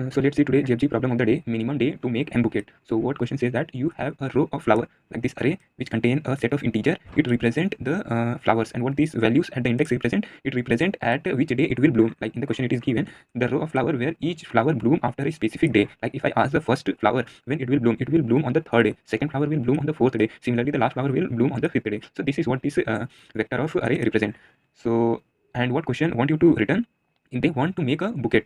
So let's see today GFG problem of the day, minimum day to make m bouquet. So what question says that you have a row of flower like this array which contain a set of integer. It represent the flowers, and what these values at the index represent, it represent at which day it will bloom. Like in the question it is given the row of flower where each flower bloom after a specific day. Like if I ask the first flower when it will bloom on the third day, second flower will bloom on the fourth day, similarly the last flower will bloom on the fifth day. So this is what this vector of array represent. So and what question want you to return, if they want to make a bouquet,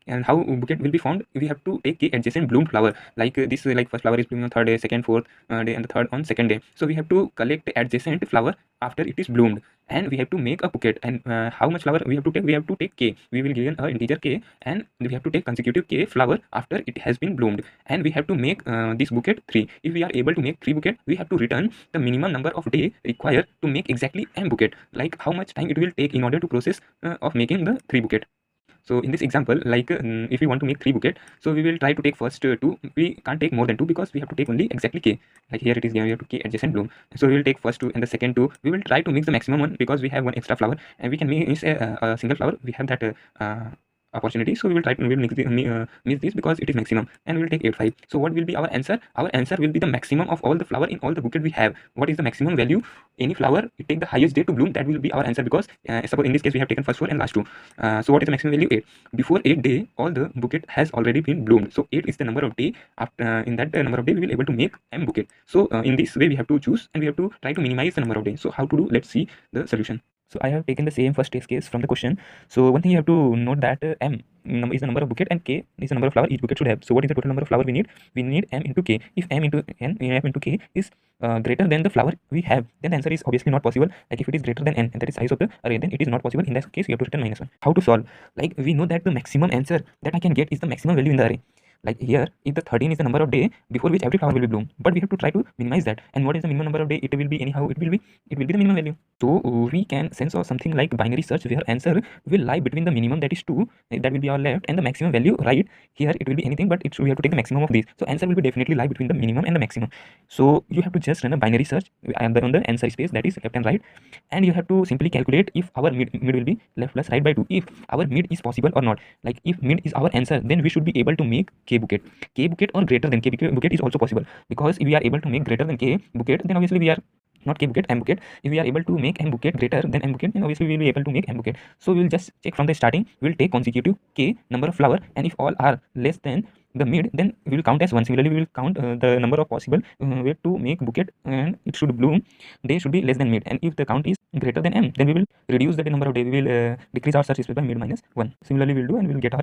and how bouquet will be found, we have to take the adjacent bloomed flower. Like this like first flower is blooming on third day, second fourth day, and the third on second day. So we have to collect adjacent flower after it is bloomed, and we have to make a bouquet. And how much flower we have to take, we have to take k. We will given a integer k, and we have to take consecutive k flower after it has been bloomed, and we have to make this bouquet 3. If we are able to make 3 bouquet, we have to return the minimum number of day required to make exactly m bouquet. Like how much time it will take in order to process of making the 3 bouquet. So in this example, like if we want to make 3 bouquet, so we will try to take first 2. We can't take more than 2 because we have to take only exactly k. Like here it is given, we have to k adjacent bloom. So we will take first 2 and the second 2. We will try to mix the maximum one because we have one extra flower and we can mix a single flower. We have that opportunity, so we will try to mix this because it is maximum, and we will take 8 5. So what will be our answer? Our answer will be the maximum of all the flower in all the bouquet we have. What is the maximum value? Any flower it take the highest day to bloom, that will be our answer, because suppose in this case we have taken first 4 and last 2. So what is the maximum value? 8. Before 8 day all the bouquet has already been bloomed, so 8 is the number of day. After in that number of day we will able to make m bouquet. So in this way we have to choose, and we have to try to minimize the number of days. So how to do? Let's see the solution. So I have taken the same first test case from the question. So one thing you have to note that m is the number of bouquet and k is the number of flower each bouquet should have. So what is the total number of flower we need? We need m into k. If m into k is greater than the flower we have, then the answer is obviously not possible. Like if it is greater than n, and that is size of the array, then it is not possible. In that case, you have to return -1. How to solve? Like we know that the maximum answer that I can get is the maximum value in the array. Like here, if the 13 is the number of day before which every flower will be bloom, but we have to try to minimize that. And what is the minimum number of day? It will be anyhow. It will be the minimum value. So we can sense of something like binary search, where answer will lie between the minimum, that is 2, that will be our left, and the maximum value right. Here it will be anything, but we have to take the maximum of these. So answer will be definitely lie between the minimum and the maximum. So you have to just run a binary search on the answer space, that is left and right, and you have to simply calculate if our mid will be left plus right by 2. If our mid is possible or not. Like if mid is our answer, then we should be able to make k bouquet. K bouquet or greater than k bouquet is also possible, because if we are able to make greater than k bouquet, then obviously we are not k bouquet, m bouquet. If we are able to make m bouquet greater than m bouquet, then obviously we will be able to make m bouquet. So we will just check from the starting. We will take consecutive k number of flower, and if all are less than the mid, then we will count as 1. Similarly, we will count the number of possible way to make bouquet, and it should bloom. They should be less than mid, and if the count is greater than m, then we will reduce the number of day. We will decrease our search space by mid -1. Similarly, we will do, and we will get our